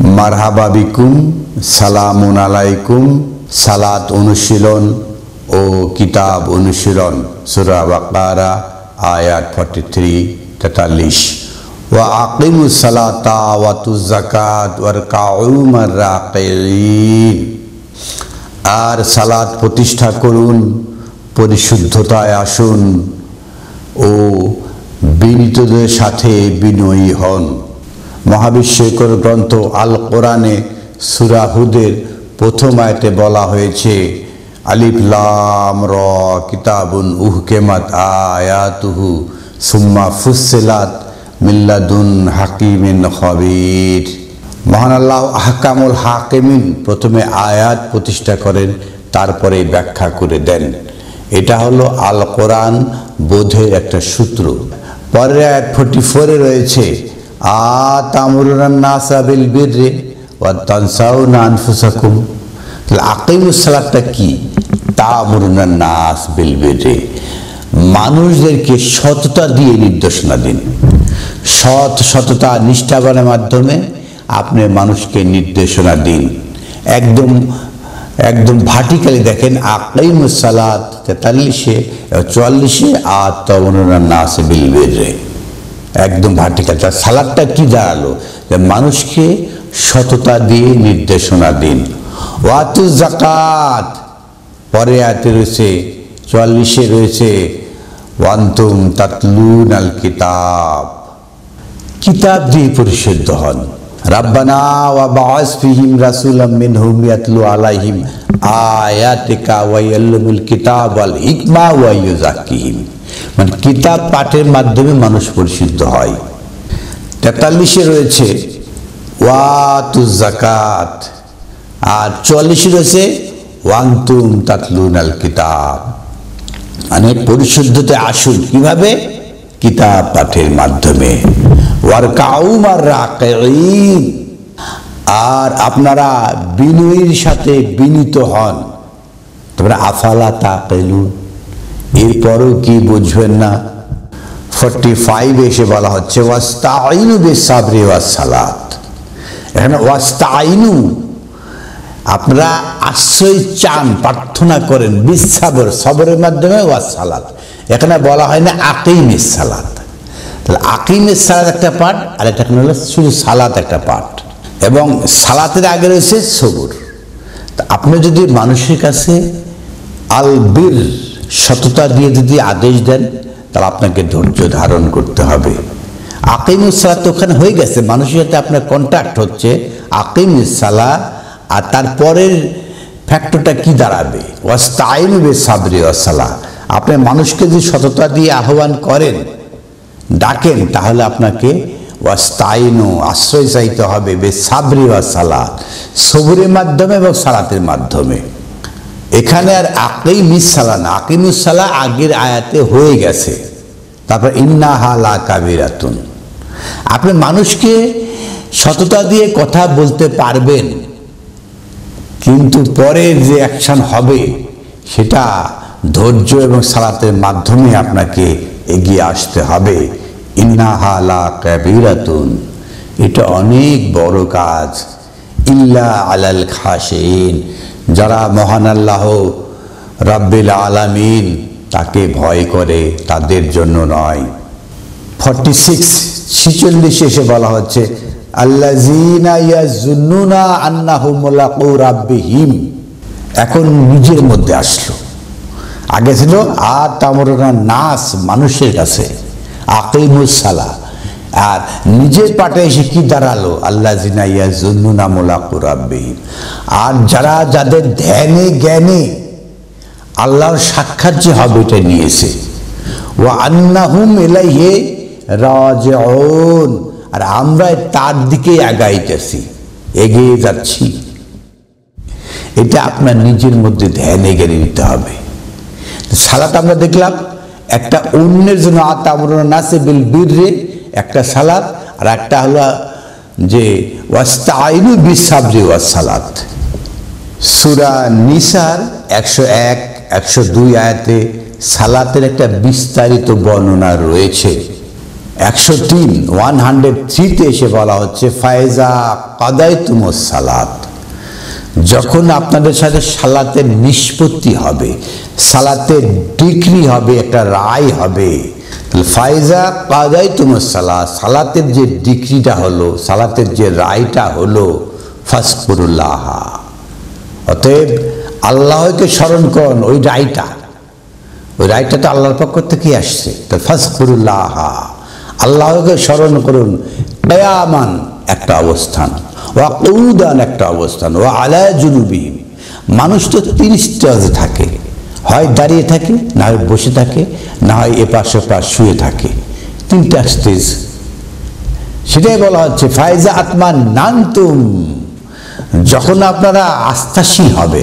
মারহাবা বিকুম, সালামুন আলাইকুম। সালাত অনুশীলন ও কিতাব অনুশীলন, সূরা বাকারা আয়াত 43-43। ওয়া আকিমুস সালাতা ওয়া আতুজ যাকাত ওয়ারকাউ মা'র রাকিঈন। আর সালাত প্রতিষ্ঠা করুন, পরিশুদ্ধতায় আসুন ও বিনীতদের সাথে বিনয়ী হন। মহাবিশ্বকর গ্রন্থ আল কোরআনে সূরা হুদের প্রথম আয়াতে বলা হয়েছে, আলিফ লাম র কিতাবুন উহকিমাত আয়াতুহু সুম্মা ফুসসিলাত মিন লাদুন হাকিমিন খবীর। মহান আল্লাহ আহকামুল হাকিমিন প্রথমে আয়াত প্রতিষ্ঠা করেন, তারপরে ব্যাখ্যা করে দেন। এটা হলো আল কোরআন বোধের একটা সূত্র। পরের আয়াত 44-এ রয়েছে, আতামুরুনান নাসা বিল বিররি ওয়া তানসাউনা আনফুসাকুম। তাহলে আকিমুস সালাতটা কি? তা'মুরুনান নাস বিল বিররি, মানুষদেরকে সততা দিয়ে নির্দেশনা দিন। সততা নিষ্ঠাবানের মাধ্যমে আপনি মানুষকে নির্দেশনা দিন। একদম ভার্টিক্যালি দেখেন, আকিমুস সালাত 43-এ 44-এ আতামুরুনান নাস বিল বিররি, একদম ভার্টিক্যাল। তার সালাদটা কি দাঁড়ালো? যে মানুষকে সততা দিয়ে নির্দেশনা দিন। ওয়া আতুজ যাকাত, পরে আয়াতে রয়েছে 44-এ রয়েছে, ওয়া আনতুম তাতলুনাল কিতাব, কিতাব দিয়ে পরিশুদ্ধ হন। রাব্বানা ওয়া বা'আস ফীহিম রাসূলাম মিনহুম ইয়াতলু আলাইহিম আয়াতিকা ওয়া ইয়াল্লিমুল কিতাব ওয়াল হিকমা ওয়া ইউযাক্কিহিম। মানে কিতাব পাঠের মাধ্যমে মানুষ পরিশুদ্ধ হয়। 43-এ রয়েছে ওয়া আতুজ যাকাত, আর 44-এ রয়েছে ওয়া আনতুম তাতলুনাল কিতাব। মানে পরিশুদ্ধতে আসুন কিভাবে? কিতাব পাঠের মাধ্যমে। ওয়ারকাউ মা'র রাকিঈন, আর আপনারা বিনয়ীর সাথে বিনীত হন। তোমরা আফালা তাকিলুন, এরপরও কি বুঝবেন না? 45 এসে বলা হচ্ছে ওয়াস্তাঈনু বিস-সাবরি ওয়াস-সালাত। এখানে ওয়াস্তাঈনু, আপনারা আশ্রয় চান, প্রার্থনা করেন, বিস-সাবর, সবরের মাধ্যমে, ওয়াস-সালাত। এখানে বলা হয় না আকিমিস সালাত। তাহলে আকিমিস সালাত একটা পার্ট, আর একটা হলো শুধু সালাত একটা পার্ট, এবং সালাতের আগে রয়েছে সবর। আপনি যদি মানুষের কাছে আল বীর, সততা দিয়ে যদি আদেশ দেন, তাহলে আপনাকে ধৈর্য ধারণ করতে হবে। আকিমুস সালাত তো ওখানে হয়ে গেছে, মানুষের সাথে আপনার কন্ট্যাক্ট হচ্ছে আকিমিস সালাত। আর তারপরের ফ্যাক্টরটা কি দাঁড়াবে? ওয়াস্তাঈনু বিস-সাবরি ওয়াস-সালাহ। আপনি মানুষকে যদি সততা দিয়ে আহ্বান করেন, ডাকেন, তাহলে আপনাকে ওয়াস্তাঈনু, আশ্রয় চাইতে হবে, বিস-সাবরি ওয়াস-সালাহ, সবরের মাধ্যমে এবং সালাতের মাধ্যমে। এখানে আর আকিমিস সালাহ না, আকিমুস সালাহ আগের আয়াতে হয়ে গেছে। তারপর ইন্নাহা লাকাবিরাতুন। আপনি মানুষকে সততা দিয়ে কথা বলতে পারবেন, কিন্তু পরের যে অ্যাকশন হবে সেটা ধৈর্য এবং সালাতের মাধ্যমে আপনাকে এগিয়ে আসতে হবে। ইন্নাহা লাকাবিরাতুন, এটা অনেক বড় কাজ। ইল্লা আলাল খাশিন, যারা মহান আল্লাহ রাব্বিল আলামিন তাকে ভয় করে তাদের জন্য নয়। 46 এসে বলা হচ্ছে আল্লাযীনা ইয়াযুন্নুনা আন্নাহুম মুলাকু রাব্বিহিম। এখন নিজের মধ্যে আসলো, আগে ছিল আতামুরুনান নাস, মানুষের কাছে আকিমুস সালাহ, আর নিজের পাটে এসে কি দাঁড়ালো? আল্লাযীনা ইয়াযুন্নুনা মুলাকু রাব্বিহিম। আর যাদের ধ্যানে জ্ঞানে আল্লাহর সাক্ষাৎ যে হবে এটা নিয়েছে। ওয়া আন্নাহুম ইলাইহি রাজিউন, আর আমরা তার দিকে এগিয়ে যাচ্ছি। এটা আপনার নিজের মধ্যে ধ্যানে জ্ঞানে নিতে হবে। সালাত আমরা দেখলাম একটা অন্যের জন্য আতামুরুনান নাস বিল বিররি একটা সালাত, আর একটা হলো যে ওয়াস্তাঈনু বিস-সাবরি ওয়াস-সালাত। সূরা নিসার 101-102 আয়াতে সালাতের একটা বিস্তারিত বর্ণনা রয়েছে। 103 103 এসে বলা হচ্ছে ফায়জা কাদাইতুমুস সালাত, যখন আপনাদের সাথে সালাতের নিষ্পত্তি হবে, সালাতের ডিক্রি হবে, একটা রায় হবে, ফায়জা কাদাইতুমুস সালাত, সালাতের যে ডিক্রিটা হলো, সালাতের যে রায়টা হলো, ফাজকুরুল্লাহ, অতএব আল্লাহকে স্মরণ করুন। ওই রায়টা তো আল্লাহর পক্ষ থেকে আসছে। তো ফাজকুরুল্লাহ, আল্লাহকে স্মরণ করুন। কিয়ামান একটা অবস্থান, ওয়া কুউদান একটা অবস্থান, ওয়া আলা জুনুবিহিম, মানুষ তো 30টা থাকে, হয় দাঁড়িয়ে থাকে, না হয় বসে থাকে, না হয় এপাশ ওপাশ শুয়ে থাকে, 3টা স্টেজ। সেটাই বলা হচ্ছে ফায়জা আত্মা নান্তুম, যখন আপনারা আস্থাশীল হবে,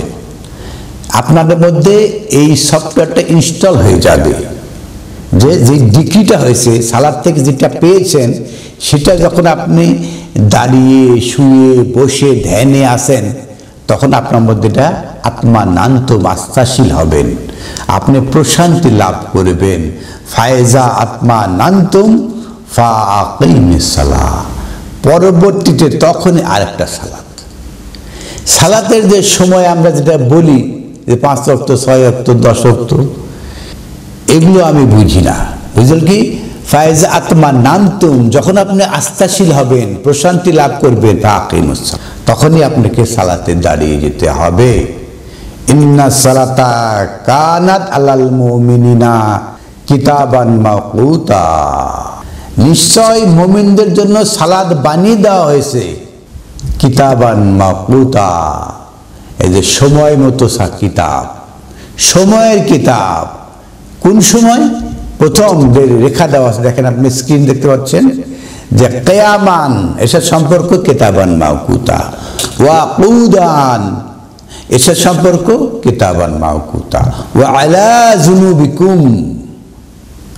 আপনাদের মধ্যে এই সফটওয়্যারটা ইনস্টল হয়ে যাবে, যে ডিগ্রিটা হয়েছে সালাদ থেকে যেটা পেয়েছেন, সেটা যখন আপনি দাঁড়িয়ে শুয়ে বসে ধ্যানে আসেন, তখন আপনার মধ্যে এটা আত্মা নান্তম, আস্থাশীল হবেন, আপনি প্রশান্তি লাভ করবেন। ফায়জা আত্মা নান্তম ফাআকিমিস সালাহ, পরবর্তীতে তখন আরেকটা সালাতের যে সময় আমরা যেটা বলি যে 5 ওয়াক্ত 6 ওয়াক্ত 10 ওয়াক্ত, এগুলো আমি বুঝি না। বুঝলেন কি? ফায়জা আত্মা নান্তুম, যখন আপনি আস্থাশীল হবেন, প্রশান্তি লাভ করবেন, তখনই আপনাকে সালাতে দাঁড়িয়ে যেতে হবে। ইন্না সালাতা কানাত আলাল মুমিনিনা কিতাবান মাওকুতা, নিশ্চয় মুমিনদের জন্য সালাত বানিয়ে দেওয়া হয়েছে কিতাবান মাওকুতা, এই যে সময় মতো কিতাব, সময়ের কিতাব। কোন সময়? প্রথম যে রেখা দেওয়া আছে, দেখেন আপনি স্ক্রিন দেখতে পাচ্ছেন, যে কিয়ামান, এসব সম্পর্ক কিতাবান মাওকুতা, ওয়া কুউদান, এসব সম্পর্ক কিতাবান মাওকুতা, ওয়া আলা জুনুবিকুম,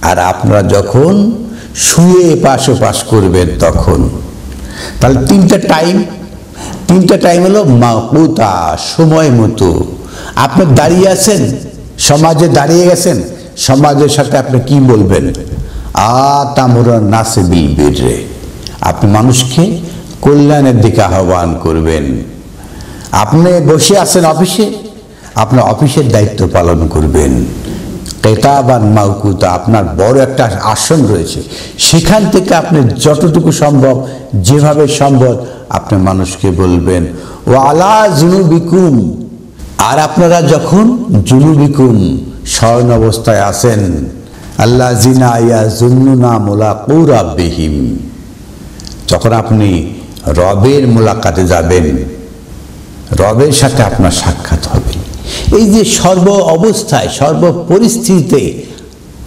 আর আপনারা যখন শুয়ে পাশ ওপাশ করবেন তখন। তাহলে 3টা টাইম হলো মাওকুতা, সময় মতো। আপনি দাঁড়িয়ে আছেন, সমাজে দাঁড়িয়ে গেছেন, সমাজের সাথে আপনি কি বলবেন? আতামুরুন নাসে বিল বিররি, আপনি মানুষকে কল্যাণের দিকে আহ্বান করবেন। আপনি বসে আছেন অফিসে, আপনার অফিসের দায়িত্ব পালন করবেন। কিতাবান মাওকুতা, আপনার বড় একটা আসন রয়েছে, সেখান থেকে আপনি যতটুকু সম্ভব, যেভাবে সম্ভব, আপনি মানুষকে বলবেন। ওয়া আলা জুনুবিকুম, আর আপনারা যখন জুনুবিকুম, শয়ন অবস্থায় আছেন, আল্লাযিনা ইয়াজুন্নুনা মুলাকু রাব্বিহিম, যখন আপনি রবের মুলাকাতে যাবেন, রবের সাথে আপনার সাক্ষাৎ হবে। এই যে সর্ব অবস্থায়, সর্ব পরিস্থিতিতে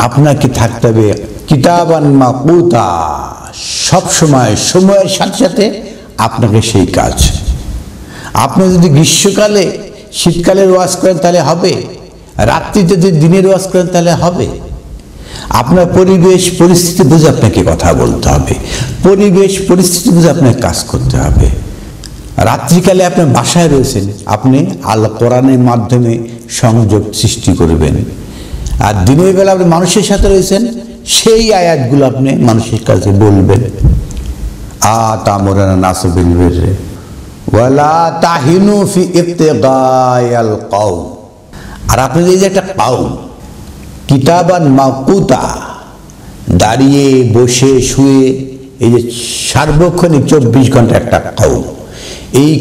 আপনাকে থাকতে হবে কিতাবান মাওকুতা, সব সময়, সময়ের সাথে সাথে আপনাকে সেই কাজ। আপনি যদি গ্রীষ্মকালে শীতকালের ওয়াজ করেন তাহলে হবে, রাত্রিতে যদি দিনের ওয়াজ করেন তাহলে হবে। আপনার পরিবেশ পরিস্থিতি বুঝে আপনাকে কথা বলতে হবে, পরিবেশ পরিস্থিতি বুঝে আপনাকে কাজ করতে হবে। রাত্রিকালে আপনি বাসায় রয়েছেন, আপনি আল কোরআনের মাধ্যমে সংযোগ সৃষ্টি করবেন, আর দিনের বেলা আপনি মানুষের সাথে রয়েছেন, সেই আয়াতগুলো আপনি মানুষের কাছে বলবেন। আতামুরুন নাসা বিল বিররি ওয়ালা তাহিনু ফি ইবতিগাইল কওম, আর আপনি এই যে একটা কওম, কিতাবান মাওকুতা, দাঁড়িয়ে বসে শুয়ে, এই যে সার্বক্ষণিক 24 ঘন্টা একটা কওম, এই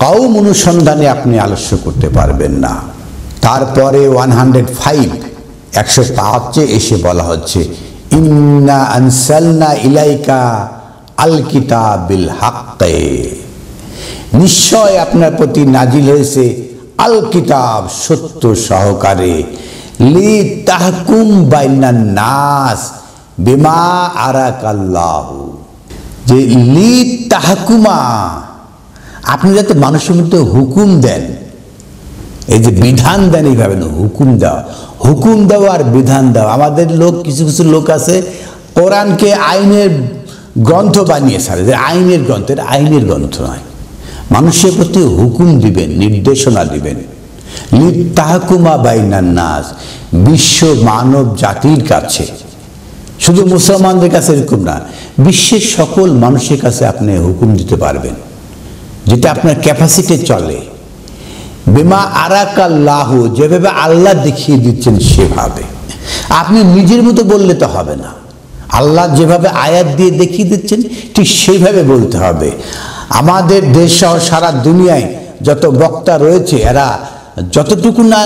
কওম অনুসন্ধানে আপনি আলস্য করতে পারবেন না। তারপরে 105 এসে বলা হচ্ছে ইন্না আনসালনা ইলাইকা আল কিতাব বিল হাক্কি, নিশ্চয় আপনার প্রতি নাজিল হয়েছে আল কিতাব, সত্য সহকারে, লি তাহকুম বাইনান নাস বিমা আরাকাল্লাহু, যে লি তাহকুমা, আপনি যাতে মানুষের মধ্যে হুকুম দেন, এই যে বিধান দেন, এইভাবে না, হুকুম দেওয়া আর বিধান দেওয়া। আমাদের কিছু লোক আছে কোরআনকে আইনের গ্রন্থ বানিয়ে ছাড়ে, যে আইনের গ্রন্থ, এটা আইনের গ্রন্থ নয়, মানুষের প্রতি হুকুম দিবেন, নির্দেশনা দিবেন। লিতাহকুমা বাইনান নাস, বিশ্ব মানব জাতির কাছে শুধু মুসলমানদের কাছে এরকম না, বিশ্বের সকল মানুষের কাছে আপনি হুকুম দিতে পারবেন, যেটা আপনার ক্যাপাসিটি চলে। বিমা আরাকাল্লাহু, যেভাবে আল্লাহ দেখিয়ে দিচ্ছেন সেভাবে। আপনি নিজের মতো বললে তো হবে না, আল্লাহ যেভাবে আয়াত দিয়ে দেখিয়ে দিচ্ছেন ঠিক সেইভাবে বলতে হবে। আমাদের দেশ সহ সারা দুনিয়ায় যত বক্তা রয়েছে, এরা যতটুকু না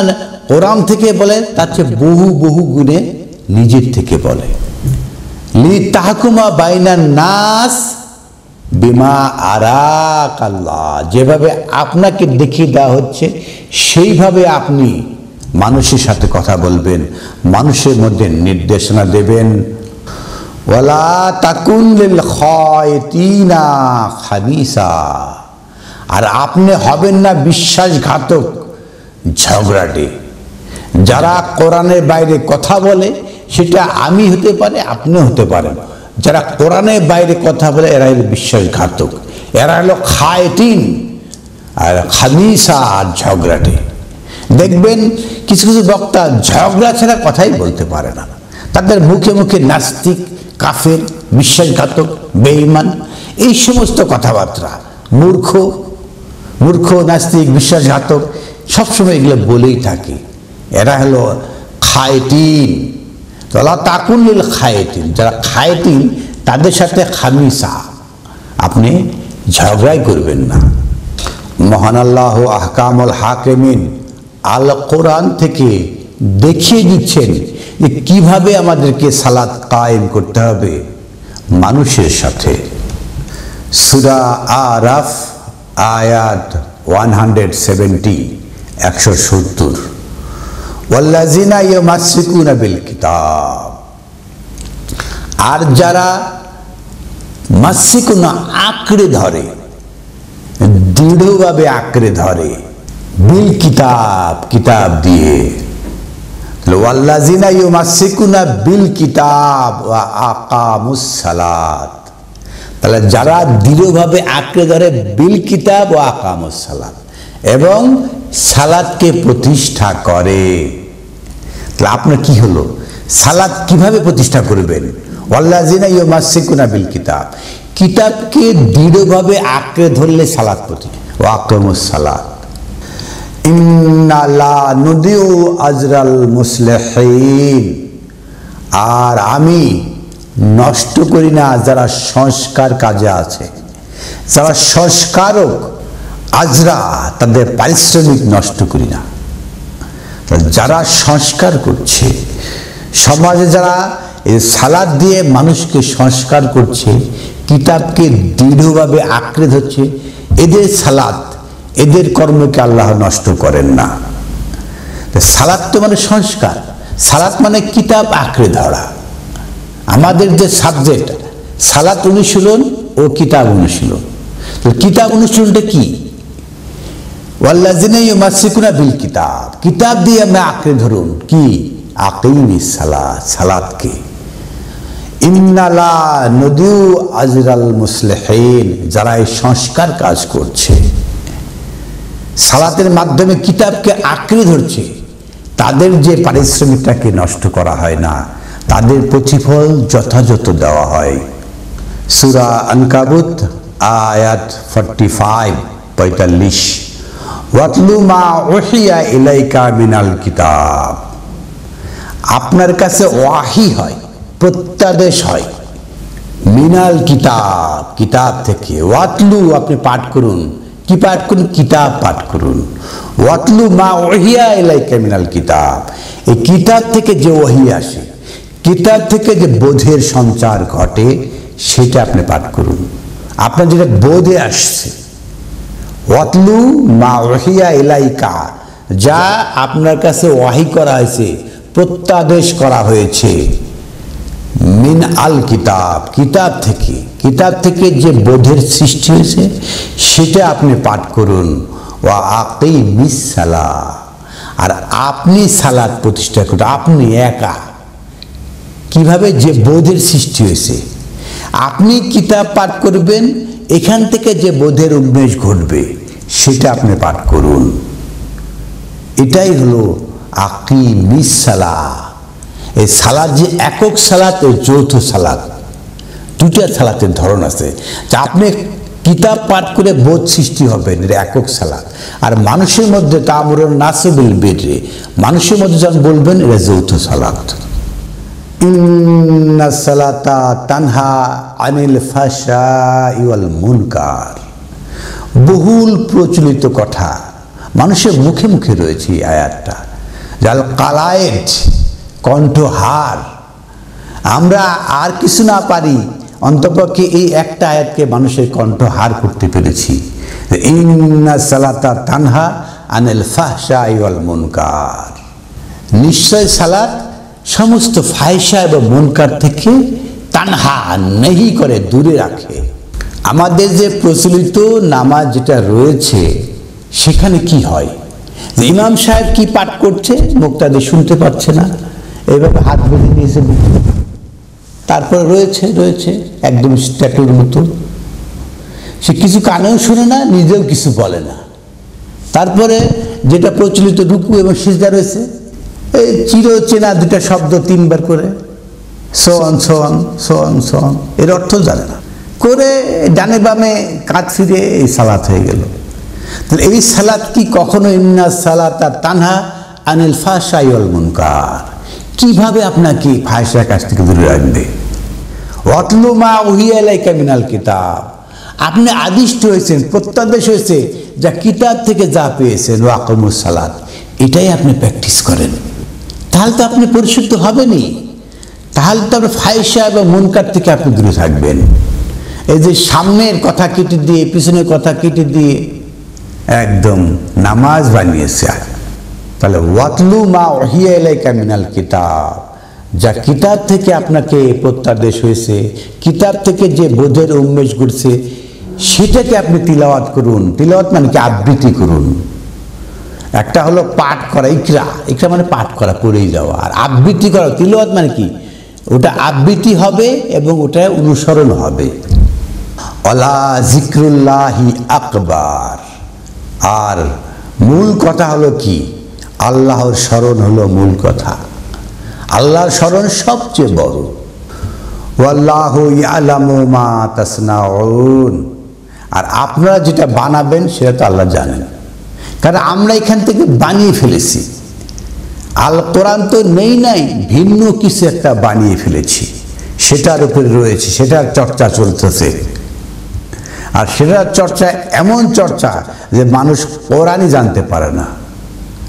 কোরআন থেকে বলে তার চেয়ে বহু বহু গুণে নিজের থেকে বলে। লি তাহকুমা বাইনান নাস বিমা আরাকাল্লাহ, যেভাবে আপনাকে দেখিয়ে দেওয়া হচ্ছে সেইভাবে আপনি মানুষের সাথে কথা বলবেন, মানুষের মধ্যে নির্দেশনা দেবেন। ওয়ালা তাকুন লিল খায়তিনা খাবিসা, আর আপনি হবেন না বিশ্বাসঘাতক ঝগড়াটে। যারা কোরআনের বাইরে কথা বলে, সেটা আমি হতে পারে, আপনিও হতে পারেন। যারা কোরআনের বাইরে কথা বলে এরা হলো বিশ্বাসঘাতক, এরা হলো খায়তিন আর খাবিসা আর ঝগড়াটে। দেখবেন কিছু কিছু বক্তা ঝগড়া ছাড়া কথাই বলতে পারে না, তাদের মুখে মুখে নাস্তিক, কাফের, বিশ্বাসঘাতক, বেঈমান এই সমস্ত কথাবার্তা, মূর্খ মূর্খ নাস্তিক, বিশ্বাসঘাতক সবসময় এগুলো বলেই থাকে। এরা হলো খায়তিন। তোলা তাকুল্লিল খায়তিন, যারা খায়তিন তাদের সাথে খামিসা, আপনি ঝগড়াই করবেন না। মহান আল্লাহ আহকামুল হাকিমিন আল কোরআন থেকে দেখিয়ে দিচ্ছেন যে কিভাবে আমাদেরকে সালাত কায়েম করতে হবে মানুষের সাথে। সূরা আরাফ আয়াত 170, 170, ওয়াল্লাযিনা ইয়ামাসসিকুনা বিল কিতাব, আর যারা মাসসিকুনা আঁকড়ে ধরে, দৃঢ়ভাবে আঁকড়ে ধরে, বিল কিতাব, কিতাব দিয়ে। ওয়াল্লাযিনা ইউমাসসিকুনা বিল কিতাব ওয়া আকামুস সালাত, তাহলে যারা দৃঢ়ভাবে আঁকড়ে ধরে বিল কিতাব ও আকামুস সালাত, এবং সালাতকে প্রতিষ্ঠা করে। তাহলে আপনার কি হলো, সালাত কিভাবে প্রতিষ্ঠা করবেন? ওয়াল্লাযিনা ইউমাসসিকুনা বিল কিতাব, কিতাবকে দৃঢ়ভাবে আঁকড়ে ধরলে সালাত প্রতিষ্ঠা। ওয়া আকামুস সালাত, ইন্না লা নুদিউ আজরাল মুসলিহিন, আর আমি নষ্ট করি না যারা সংস্কার কাজে আছে, যারা সংস্কারক, আজরা তাদের পারিশ্রমিক নষ্ট করি না। যারা সংস্কার করছে সমাজে, যারা এই সালাত দিয়ে মানুষকে সংস্কার করছে, কিতাবকে দৃঢ়ভাবে আঁকড়ে ধরছে, এদের সালাত, এদের কর্মকে আল্লাহ নষ্ট করেন না। সালাত তো মানে সংস্কার, সালাত মানে কিতাব আঁকড়ে ধরা। আমাদের যে সাবজেক্ট সালাত অনুশীলন ও কিতাব অনুশীলন, তো কিতাব অনুশীলনটা কি? ওয়াল্লাযিনা ইউমাসসিকুনা বিল কিতাব, কিতাব দিয়ে আমরা আঁকড়ে ধরুন কি? আকিমিস সালাত, সালাতকে। ইন্না লা নুদিউ আজরাল মুসলিহিন, যারা এই সংস্কার কাজ করছে, সালাতের মাধ্যমে কিতাবকে আঁকড়ে ধরছে, তাদের যে পারিশ্রমিকটাকে নষ্ট করা হয় না, তাদের প্রতিফল যথাযথ দেওয়া হয়। সূরা আনকাবুত আয়াত 45, 45, ওয়াতলু মা উহিয়া ইলাইকা মিনাল কিতাব, আপনার কাছে ওয়াহি হয়, প্রত্যাদেশ হয়, মিনাল কিতাব, কিতাব থেকে। ওয়াতলু, আপনি পাঠ করুন, কি পাঠ করুন? কিতাব পাঠ করুন। ওয়াতলু মা উহিয়া ইলাইকা মিনাল কিতাব, এই কিতাব থেকে যে ওহী আসে, কিতাব থেকে যে বোধের সঞ্চার ঘটে, সেটা আপনি পাঠ করুন। আপনার যেটা বোধে আসছে, ওয়াতলু মা উহিয়া ইলাইকা, যা আপনার কাছে ওয়াহি করা হয়েছে, প্রত্যাদেশ করা হয়েছে, মিন আল কিতাব, কিতাব থেকে, কিতাব থেকে যে বোধের সৃষ্টি হয়েছে সেটা আপনি পাঠ করুন। ওয়া আকিমিস সালাহ, আর আপনি সালাত প্রতিষ্ঠা করুন, আপনি একা। কিভাবে? যে বোধের সৃষ্টি হয়েছে, আপনি কিতাব পাঠ করবেন, এখান থেকে যে বোধের উন্মেষ ঘটবে সেটা আপনি পাঠ করুন। এটাই হলো আকিমিস সালাহ। এই সালাত যে একক সালাত ও যৌথ সালাত, দুইটা সালাতের ধরন আছে। যা আপনি কিতাব পাঠ করে বোধ সৃষ্টি হবেন, এটা একক সালাত। আর মানুষের মধ্যে তা'মুরুন নাস বিল বিররি, মানুষের মধ্যে যখন বলবেন, এটা যৌথ সালাত। ইন্নাস সালাতা তানহা আনিল ফাহশাই ওয়াল মুনকার, বহুল প্রচলিত কথা, মানুষের মুখে মুখে রয়েছে এই আয়াতটা। জাল কালায়েত, কণ্ঠহার। আমরা আর কিছু না পারি, অন্তপক্ষে এই একটা আয়াতকে মানুষের কণ্ঠহার করতে পেরেছি। ইন্নাস সালাতা তানহা আনিল ফাহশাই ওয়াল মুনকার, নিশ্চয় সালাত সমস্ত ফাহিশা এবং মুনকার থেকে তানহা, নেহি করে, দূরে রাখে। আমাদের যে প্রচলিত নামাজ যেটা রয়েছে, সেখানে কি হয় যে ইমাম সাহেব কি পাঠ করছে, মুক্তাদি শুনতে পাচ্ছে না, এইভাবে হাত বেঁধে নিয়েছে, তারপরে রয়েছে একদম স্ট্যাটুর মতো, সে কিছু কানেও শুনে না, নিজেও কিছু বলে না। তারপরে যেটা প্রচলিত রুকু এবং সিজদা রয়েছে, এই চিরচেনা দুটা শব্দ তিনবার করে সোন সোন সোন সোন, এর অর্থ জানে না, করে ডানে বামে কাঁধ ফিরে এই সালাত হয়ে গেল। তাহলে এই সালাত কি কখনো ইন্নাস সালাতা তানহা আনিল ফাহশাই ওয়াল মুনকার, কিভাবে আপনাকে ফাহিশার কাছ থেকে দূরে রাখবে? ওয়াতলু মা উহিয়া ইলাইকা মিনাল কিতাব, আপনি আদিষ্ট হয়েছেন, প্রত্যাদেশ হয়েছে যা কিতাব থেকে যা পেয়েছেন, ওয়াকিমুস সালাত, এটাই আপনি প্র্যাকটিস করেন। তাহলে তো আপনি পরিশুদ্ধ হবেনই, তাহলে তো আপনি ফাহিশা এবং মুনকার থেকে আপনি দূরে থাকবেন। এই যে সামনের কথা কেটে দিয়ে পিছনের কথা কেটে দিয়ে একদম নামাজ বানিয়েছে। তাহলে ওয়াতলু মা উহিয়া ইলাইকা মিনাল কিতাব, যা কিতাব থেকে আপনাকে প্রত্যাদেশ হয়েছে, কিতাব থেকে যে বোধের উন্মেষ ঘটছে, সেটাকে আপনি তিলাওয়াত করুন। তিলাওয়াত মানে কি? আবৃত্তি করুন। একটা হলো পাঠ করা, ইকরা মানে পাঠ করা, পড়েই যাওয়া। আর আবৃত্তি করা, তিলাওয়াত মানে কি? ওটা আবৃত্তি হবে এবং ওটা অনুসরণ হবে। আলা যিকরুল্লাহি আকবার, আর মূল কথা হলো কি? আল্লাহর স্মরণ হলো মূল কথা। আল্লাহর স্মরণ সবচেয়ে বড়। ওয়াল্লাহু ইয়ালামু মা তাসনাউন, আর আপনারা যেটা বানাবেন সেটা তো আল্লাহ জানেন, কারণ আমরা এখান থেকে বানিয়ে ফেলেছি। আল কোরআন তো নাই, ভিন্ন কিছু একটা বানিয়ে ফেলেছি, সেটার উপরে রয়েছে, সেটার চর্চা চলতেছে। আর সেটার চর্চা এমন চর্চা যে মানুষ কোরআনই জানতে পারে না।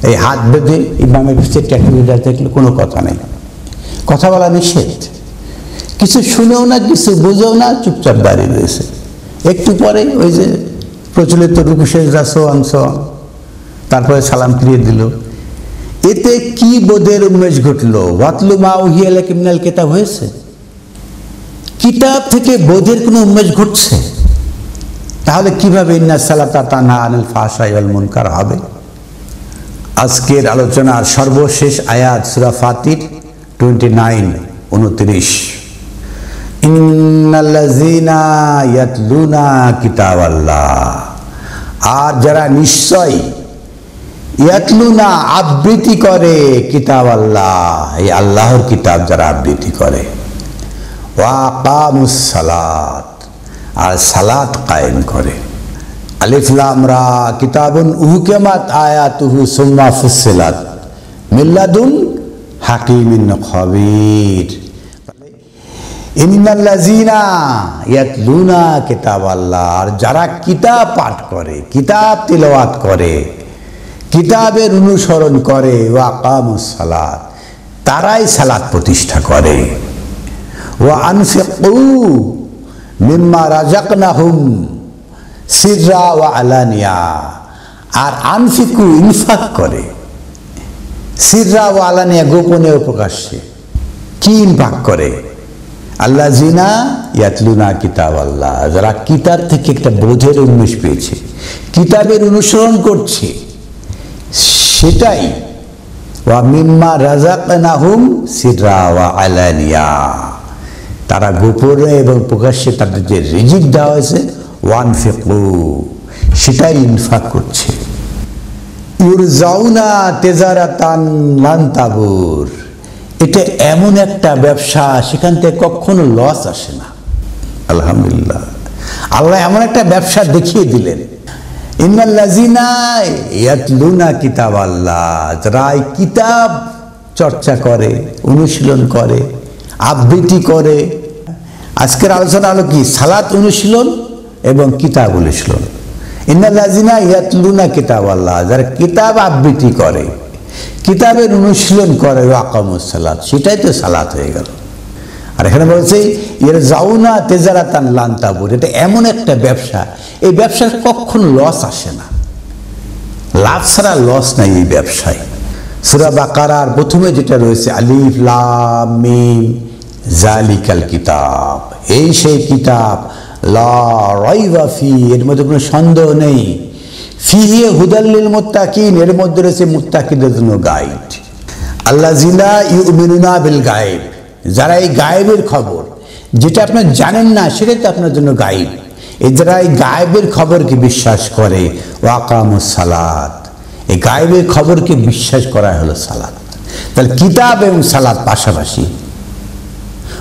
এই হাত বেঁধে ইমামের পিছিয়ে ট্যাটুইডার দেখলে কোনো কথা নেই, কথা বলা নিষেধ, কিছু শুনেও না, কিছু বুঝেও না, চুপচাপ দাঁড়িয়ে রয়েছে। একটু পরে ওই যে প্রচলিত রুকু সিজদা সোয়ান সোয়ান, তারপরে সালাম ফিরিয়ে দিল। এতে কি বোধের উন্মেষ ঘটলো? ওয়াতলু মা উহিয়া ইলাইকা মিনাল কিতাব হয়েছে, কিতাব থেকে বোধের কোনো উন্মেষ ঘটছে। তাহলে কিভাবে ইন্নাস সালাতা তানহা আনিল ফাহশাই ওয়াল মুনকার হবে? আজকের আলোচনার সর্বশেষ আয়াত সূরা ফাতির 29-29, ইন্নাল্লাযীনা ইয়াতলুনা কিতাবাল্লাহ, আর যারা নিশ্চয় ইয়াতলুনা আবৃত্তি করে কিতাবাল্লাহ, এই আল্লাহর কিতাব যারা আবৃত্তি করে, ওয়া আকামুস সালাত, আর সালাত কায়েম করে। আলিফ লাম রা কিতাবুন উহকিমাত আয়াতুহু সুম্মা ফুসসিলাত মিন লাদুন হাকিমিন খবীর। ইন্নাল্লাযীনা ইয়াতলুনা কিতাবাল্লাহ, আর যারা কিতাব পাঠ করে, কিতাব তিলাওয়াত করে, কিতাবের অনুসরণ করে, ওয়া আকামুস সালাত, তারাই সালাত প্রতিষ্ঠা করে। ওয়া আনফিকু মিম্মা রাযাকনাহুম সিররা ওয়া আলানিয়া, আর আনফিকু ইনফাক করে, সিররা ওয়া আলানিয়া গোপনে ও প্রকাশ্যে। কি ইনফাক করে? আল্লাযীনা ইয়াতলুনা কিতাবাল্লাহ, যারা কিতাব থেকে একটা বোধের উন্মেষ পেয়েছে, কিতাবের অনুসরণ করছে, সেটাই ওয়া মিম্মা রাযাকনাহুম সিররা ওয়া আলানিয়া, তারা গোপনে এবং প্রকাশ্যে তাদের যে রিজিক দেওয়া হয়েছে, ওয়ানফিকু, সেটাই ইনফাক করছে। ইউরজাউনা তেজারাতান লান তাবুর, এটা এমন একটা ব্যবসা, সেখান থেকে কখনো লস আসে না। আলহামদুলিল্লাহ, আল্লাহ এমন একটা ব্যবসা দেখিয়ে দিলেন। ইন্নাল্লাযিনা ইয়াতলুনা কিতাবাল্লাহ, যারা এই কিতাব চর্চা করে, অনুশীলন করে, আবৃত্তি করে। আজকের আলোচনা হলো কি? সালাত অনুশীলন এবং কিতাব অনুশীলন। ইন্নাল্লাযিনা ইয়াতলুনা কিতাবাল্লাহ, যারা কিতাব আবৃত্তি করে, কিতাবের অনুশীলন করে, আকামুস সালাত, সেটাই তো সালাত হয়ে গেল। আর এখানে বলছে ইয়ারজাউনা তিজারাতান লান তাবুর, এটা এমন একটা ব্যবসা, এই ব্যবসার কখনো লস আসে না। লাভ ছাড়া লস নাই এই ব্যবসায়। সূরা বাকারার প্রথমে যেটা রয়েছে, আলিফ লাম মিম যালিকাল কিতাব, এই সেই কিতাব, লা রাইবা ফি, এর মধ্যে কোনো সন্দেহ নেই, ফিহি হুদাল লিল মুত্তাকিন, এর মধ্যে রয়েছে মুত্তাকিদের জন্য গাইড। আল্লাযিনা ইউমিনুনা বিল গায়ব, যারা এই গায়েবের খবর, যেটা আপনার জানেন না সেটাই তো আপনার জন্য গায়েব, এই যারা এই গায়েবের খবরকে বিশ্বাস করে, ওয়াকামুস সালাত, এই গায়েবের খবরকে বিশ্বাস করা হলো সালাত। তাহলে কিতাব এবং সালাত পাশাপাশি।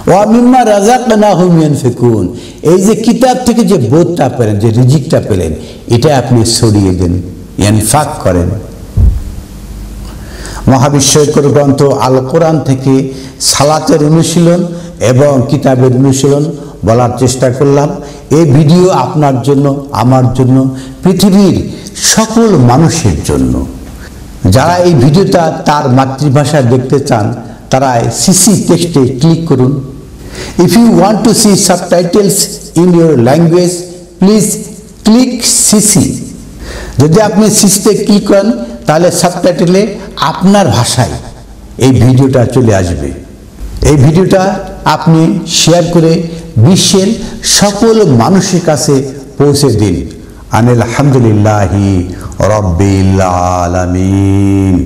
ওয়া মিম্মা রাযাকনাহুম ইউনফিকুন, এই যে কিতাব থেকে যে বোধটা পেলেন, যে রিজিকটা পেলেন, এটা আপনি ছড়িয়ে দেন, ইনফাক করেন। মহাবিশ্বকর গ্রন্থ আল কোরআন থেকে সালাতের অনুশীলন এবং কিতাবের অনুশীলন বলার চেষ্টা করলাম। এই ভিডিও আপনার জন্য, আমার জন্য, পৃথিবীর সকল মানুষের জন্য। যারা এই ভিডিওটা তার মাতৃভাষায় দেখতে চান, তারা সিসি টেক্সটে ক্লিক করুন। If you want to see subtitles in your language, please click CC. যদি আপনি সিসিতে ক্লিক করেন, তাহলে সাবটাইটেলে আপনার ভাষায় এই ভিডিওটা চলে আসবে। এই ভিডিওটা আপনি শেয়ার করে বিশ্বের সকল মানুষের কাছে পৌঁছে দিন। আলহামদুলিল্লাহি রাব্বিল আলামিন।